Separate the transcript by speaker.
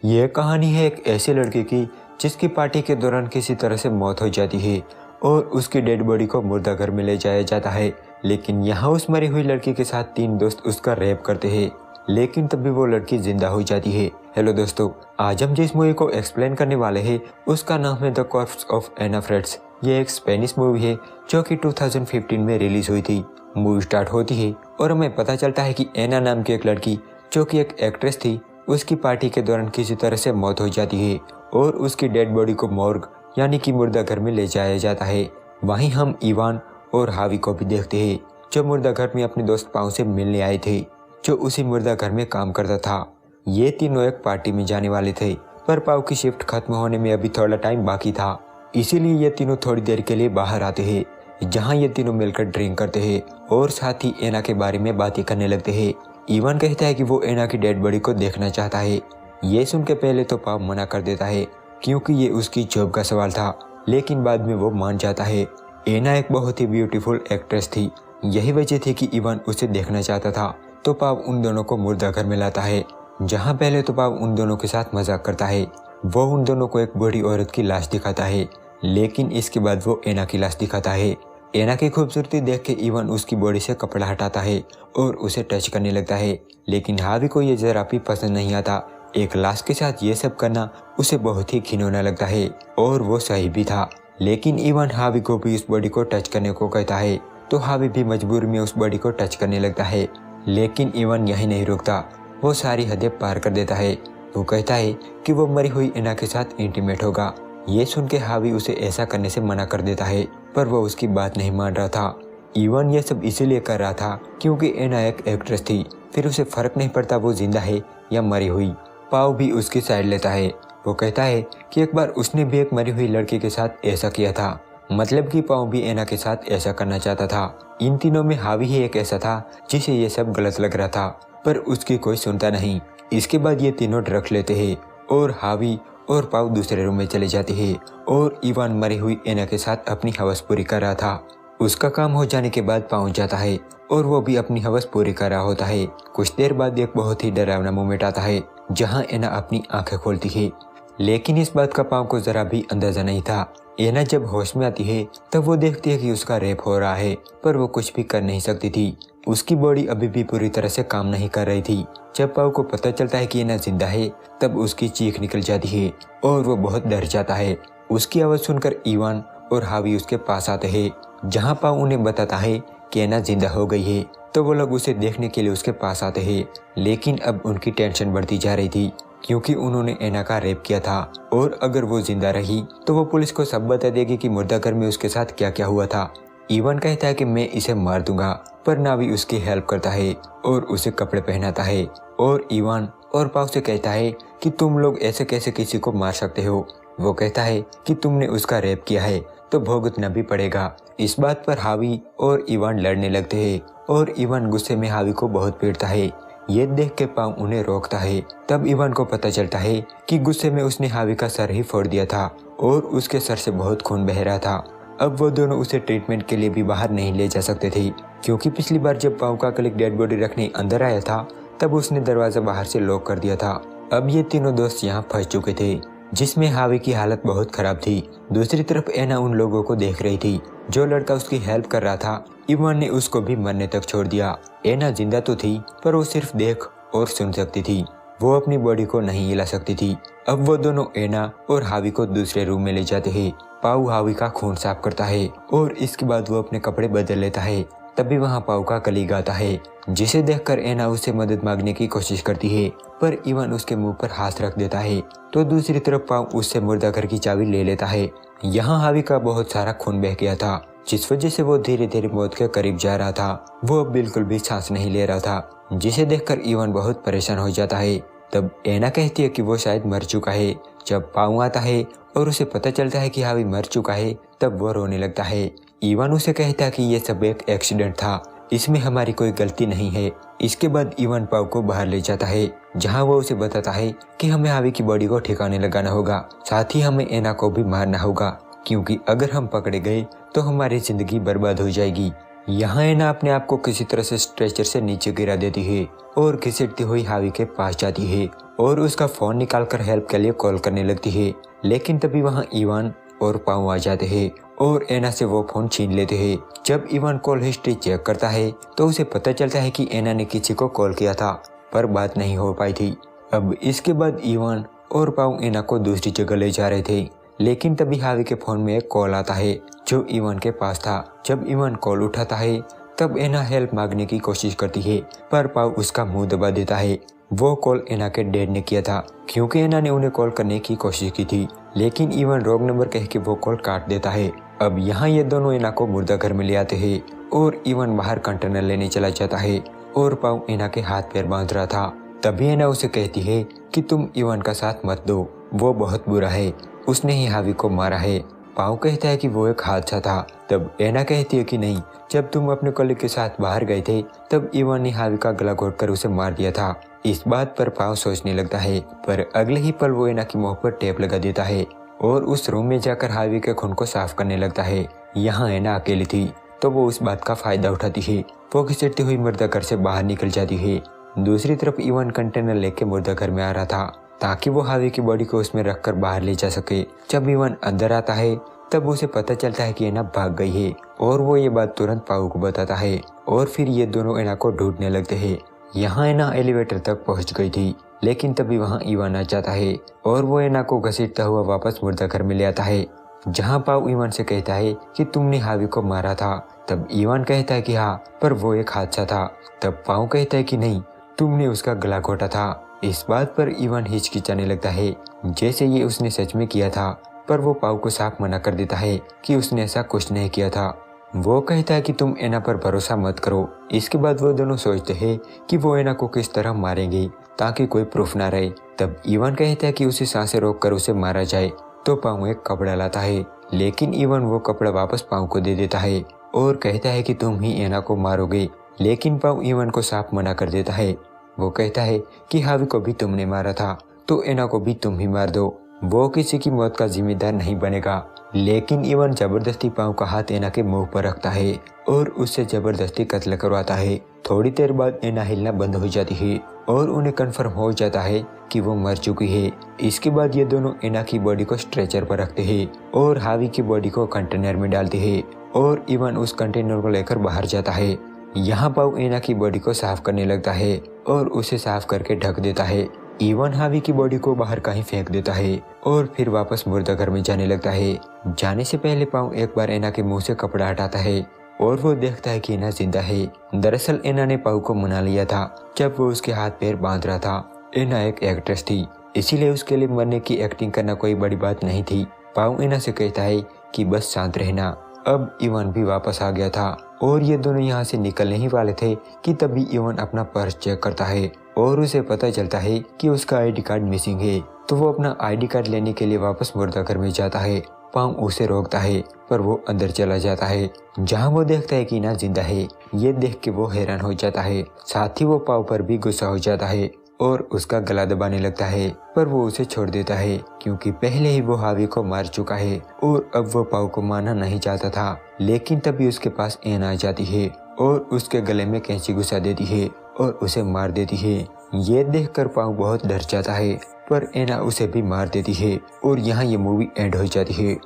Speaker 1: ये कहानी है एक ऐसे लड़के की जिसकी पार्टी के दौरान किसी तरह से मौत हो जाती है और उसकी डेड बॉडी को मुर्दाघर में ले जाया जाता है। लेकिन यहाँ उस मरी हुई लड़की के साथ 3 दोस्त उसका रेप करते हैं, लेकिन तब भी वो लड़की जिंदा हो जाती है। हेलो दोस्तों, आज हम जिस मूवी को एक्सप्लेन करने वाले हैं उसका नाम है the corpse of Anna Fritz. ये एक स्पेनिश मूवी है जो कि 2015 में रिलीज हुई थी। मूवी स्टार्ट होती है और हमें पता चलता है कि एना नाम की एक लड़की जो कि एक एक्ट्रेस थी, उसकी पार्टी के दौरान किसी तरह से मौत हो जाती है और उसकी डेड बॉडी को मॉर्ग यानी कि मुर्दाघर में ले जाया जाता है। वहीं हम इवान और हावी को भी देखते हैं जो मुर्दाघर में अपने दोस्त पाव से मिलने आए थे, जो उसी मुर्दाघर में काम करता था। ये तीनों एक पार्टी में जाने वाले थे, पर पाव की शिफ्ट खत्म होने में अभी थोड़ा टाइम बाकी था, इसीलिए ये तीनों थोड़ी देर के लिए बाहर आते हैं, जहाँ ये तीनों मिलकर ड्रिंक करते हैं और साथ ही एना के बारे में बातें करने लगते हैं। इवान कहता है कि वो एना की डेड बॉडी को देखना चाहता है। ये सुन के पहले तो पाव मना कर देता है क्योंकि ये उसकी जॉब का सवाल था, लेकिन बाद में वो मान जाता है। एना एक बहुत ही ब्यूटीफुल एक्ट्रेस थी, यही वजह थी कि इवान उसे देखना चाहता था। तो पाव उन दोनों को मुर्दाघर में लाता है, जहाँ पहले तो पाव उन दोनों के साथ मजाक करता है। वो उन दोनों को एक बूढ़ी औरत की लाश दिखाता है, लेकिन इसके बाद वो एना की लाश दिखाता है। एना की खूबसूरती देख के इवान उसकी बॉडी से कपड़ा हटाता है और उसे टच करने लगता है, लेकिन हावी को ये जरा भी पसंद नहीं आता। एक लाश के साथ ये सब करना उसे बहुत ही घिनौना लगता है और वो सही भी था। लेकिन इवान हावी को भी उस बॉडी को टच करने को कहता है, तो हावी भी मजबूरी में उस बॉडी को टच करने लगता है। लेकिन इवान यही नहीं रुकता, वो सारी हदें पार कर देता है। वो कहता है कि वो मरी हुई एना के साथ इंटीमेट होगा। ये सुन के हावी उसे ऐसा करने से मना कर देता है, पर वो उसकी बात नहीं मान रहा था। इवान ये सब इसीलिए कर रहा था क्योंकि एना एक एक्ट्रेस थी, फिर उसे फर्क नहीं पड़ता वो जिंदा है या मरी हुई। पाव भी उसकी साइड लेता है। वो कहता है कि एक बार उसने भी एक मरी हुई लड़की के साथ ऐसा किया था, मतलब कि पाव भी एना के साथ ऐसा करना चाहता था। इन तीनों में हावी ही एक ऐसा था जिसे ये सब गलत लग रहा था, पर उसकी कोई सुनता नहीं। इसके बाद ये तीनों ड्रग्स लेते हैं और हावी और पाव दूसरे रूम में चले जाते हैं और इवान मरी हुई एना के साथ अपनी हवस पूरी कर रहा था। उसका काम हो जाने के बाद पाव जाता है और वो भी अपनी हवस पूरी कर रहा होता है। कुछ देर बाद एक बहुत ही डरावना मोमेंट आता है जहां एना अपनी आंखें खोलती है, लेकिन इस बात का पाव को जरा भी अंदाजा नहीं था। एना जब होश में आती है तब वो देखती है कि उसका रेप हो रहा है, पर वो कुछ भी कर नहीं सकती थी। उसकी बॉडी अभी भी पूरी तरह से काम नहीं कर रही थी। जब पाव को पता चलता है कि एना जिंदा है तब उसकी चीख निकल जाती है और वो बहुत डर जाता है। उसकी आवाज़ सुनकर इवान और हावी उसके पास आते हैं, जहाँ पाव उन्हें बताता है कि एना जिंदा हो गई है। तो वो लोग उसे देखने के लिए उसके पास आते हैं, लेकिन अब उनकी टेंशन बढ़ती जा रही थी क्योंकि उन्होंने एना का रेप किया था और अगर वो जिंदा रही तो वो पुलिस को सब बता देगी कि मुर्दाघर में उसके साथ क्या क्या हुआ था। इवान कहता है कि मैं इसे मार दूंगा, पर नावी उसकी हेल्प करता है और उसे कपड़े पहनाता है और इवान और पाव से कहता है कि तुम लोग ऐसे कैसे किसी को मार सकते हो। वो कहता है कि तुमने उसका रेप किया है तो भुगतना भी पड़ेगा। इस बात पर हावी और इवान लड़ने लगते हैं और इवान गुस्से में हावी को बहुत पीटता है। ये देख के पाव उन्हें रोकता है। तब इवान को पता चलता है कि गुस्से में उसने हावी का सर ही फोड़ दिया था और उसके सर से बहुत खून बह रहा था। अब वो दोनों उसे ट्रीटमेंट के लिए भी बाहर नहीं ले जा सकते थे क्योंकि पिछली बार जब पाव का कलीग डेड बॉडी रखने अंदर आया था तब उसने दरवाजा बाहर से लॉक कर दिया था। अब ये तीनों दोस्त यहाँ फंस चुके थे, जिसमें हावी की हालत बहुत खराब थी। दूसरी तरफ एना उन लोगों को देख रही थी। जो लड़का उसकी हेल्प कर रहा था, इवान ने उसको भी मरने तक छोड़ दिया। एना जिंदा तो थी, पर वो सिर्फ देख और सुन सकती थी, वो अपनी बॉडी को नहीं हिला सकती थी। अब वो दोनों एना और हावी को दूसरे रूम में ले जाते हैं। पाव हावी का खून साफ करता है और इसके बाद वो अपने कपड़े बदल लेता है। तभी वहाँ पाव का कलीग आता है, जिसे देखकर एना उससे मदद मांगने की कोशिश करती है, पर इवान उसके मुंह पर हाथ रख देता है। तो दूसरी तरफ पाव उससे मुर्दाघर की चाबी ले लेता है। यहाँ हावी का बहुत सारा खून बह गया था, जिस वजह से वो धीरे धीरे मौत के करीब जा रहा था। वो अब बिल्कुल भी सांस नहीं ले रहा था, जिसे देखकर इवान बहुत परेशान हो जाता है। तब एना कहती है कि वो शायद मर चुका है। जब पाव आता है और उसे पता चलता है कि हावी मर चुका है तब वो रोने लगता है। इवान उसे कहता है कि ये सब एक एक्सीडेंट था, इसमें हमारी कोई गलती नहीं है। इसके बाद इवान पाव को बाहर ले जाता है, जहां वो उसे बताता है कि हमें हावी की बॉडी को ठिकाने लगाना होगा, साथ ही हमें एना को भी मारना होगा, क्योंकि अगर हम पकड़े गए तो हमारी जिंदगी बर्बाद हो जाएगी। यहाँ एना अपने आप को किसी तरह से स्ट्रेचर से नीचे गिरा देती है और घिसटती हुई हावी के पास जाती है और उसका फोन निकालकर हेल्प के लिए कॉल करने लगती है। लेकिन तभी वहाँ इवान और पाऊ आ जाते हैं और एना से वो फोन छीन लेते हैं। जब इवान कॉल हिस्ट्री चेक करता है तो उसे पता चलता है कि एना ने किसी को कॉल किया था पर बात नहीं हो पाई थी। अब इसके बाद इवान और पाऊ एना को दूसरी जगह ले जा रहे थे, लेकिन तभी हावी के फोन में एक कॉल आता है जो इवान के पास था। जब इवान कॉल उठाता है तब एना हेल्प मांगने की कोशिश करती है पर पाऊ उसका मुंह दबा देता है। वो कॉल एना के डैड ने किया था क्योंकि एना ने उन्हें कॉल करने की कोशिश की थी, लेकिन इवान रॉन्ग नंबर कह के वो कॉल काट देता है। अब यहाँ ये दोनों एना को मुर्दा घर में ले आते हैं और इवान बाहर कंटेनर लेने चला जाता है और पाऊ एना के हाथ पैर बांध रहा था। तभी एना उसे कहती है कि तुम इवान का साथ मत दो, वो बहुत बुरा है, उसने ही हावी को मारा है। पाऊ कहता है कि वो एक हादसा था। तब एना कहती है कि नहीं, जब तुम अपने कॉलेज के साथ बाहर गए थे तब इवान ने हावी का गला घोटकर उसे मार दिया था। इस बात पर पाऊ सोचने लगता है पर अगले ही पल वो एना की मुंह पर टेप लगा देता है और उस रूम में जाकर हावी के खून को साफ करने लगता है। यहाँ एना अकेली थी तो वो उस बात का फायदा उठाती है। वो घिसटती हुई मुर्दा घर से बाहर निकल जाती है। दूसरी तरफ इवान कंटेनर लेके मुर्दा घर में आ रहा था ताकि वो हावी की बॉडी को उसमें रखकर बाहर ले जा सके। जब इवान अंदर आता है तब उसे पता चलता है कि एना भाग गई है और वो ये बात तुरंत पाऊ को बताता है और फिर ये दोनों एना को ढूंढने लगते हैं। यहाँ एना एलिवेटर तक पहुंच गई थी, लेकिन तभी वहाँ इवान आ जाता है और वो एना को घसीटता हुआ वापस मुर्दा घर में ले आता है, जहाँ पाऊ इवान से कहता है कि तुमने हावी को मारा था। तब इवान कहता है कि हाँ, पर वो एक हादसा था। तब पाऊ कहता है कि नहीं, तुमने उसका गला घोटा था। इस बात पर इवान हिचकिचाने लगता है जैसे ये उसने सच में किया था, पर वो पाऊ को साफ मना कर देता है कि उसने ऐसा कुछ नहीं किया था। वो कहता है कि तुम एना पर भरोसा मत करो। इसके बाद वो दोनों सोचते हैं कि वो एना को किस तरह मारेंगे ताकि कोई प्रूफ ना रहे। तब इवान कहता है कि उसे सांसें रोककर उसे मारा जाए। तो पाऊ एक कपड़ा लाता है, लेकिन इवान वो कपड़ा वापस पाऊ को दे देता है और कहता है कि तुम ही एना को मारोगे। लेकिन पाऊ इवान को साफ मना कर देता है। वो कहता है कि हावी को भी तुमने मारा था तो एना को भी तुम ही मार दो, वो किसी की मौत का जिम्मेदार नहीं बनेगा। लेकिन इवान जबरदस्ती पाऊ का हाथ एना के मुंह पर रखता है और उससे जबरदस्ती कत्ल करवाता है। थोड़ी देर बाद एना हिलना बंद हो जाती है और उन्हें कंफर्म हो जाता है कि वो मर चुकी है। इसके बाद ये दोनों एना की बॉडी को स्ट्रेचर पर रखते हैं और हावी की बॉडी को कंटेनर में डालते हैं और इवान उस कंटेनर को लेकर बाहर जाता है। यहाँ पाऊ एना की बॉडी को साफ करने लगता है और उसे साफ करके ढक देता है। इवान हावी की बॉडी को बाहर कहीं फेंक देता है और फिर वापस मुर्दा घर में जाने लगता है। जाने से पहले पाऊ एक बार एना के मुंह से कपड़ा हटाता है और वो देखता है कि एना जिंदा है। दरअसल एना ने पाऊ को मना लिया था जब वो उसके हाथ पैर बांध रहा था। एना एक एक्ट्रेस थी, इसीलिए उसके लिए मरने की एक्टिंग करना कोई बड़ी बात नहीं थी। पाऊ एना से कहता है कि बस शांत रहना। अब इवान भी वापस आ गया था और ये दोनों यहाँ से निकलने ही वाले थे कि तभी इवान अपना पर्स चेक करता है और उसे पता चलता है कि उसका आईडी कार्ड मिसिंग है। तो वो अपना आईडी कार्ड लेने के लिए वापस मुर्दा घर में जाता है। पाऊ उसे रोकता है पर वो अंदर चला जाता है, जहाँ वो देखता है कि एना जिंदा है। ये देख के वो हैरान हो जाता है, साथ ही वो पाऊ पर भी गुस्सा हो जाता है और उसका गला दबाने लगता है, पर वो उसे छोड़ देता है क्योंकि पहले ही वो हावी को मार चुका है और अब वो पाऊ को मारना नहीं चाहता था। लेकिन तभी उसके पास एना आ जाती है और उसके गले में कैंची घुसा देती है और उसे मार देती है। ये देखकर पाऊ बहुत डर जाता है, पर एना उसे भी मार देती है और यहाँ ये मूवी एंड हो जाती है।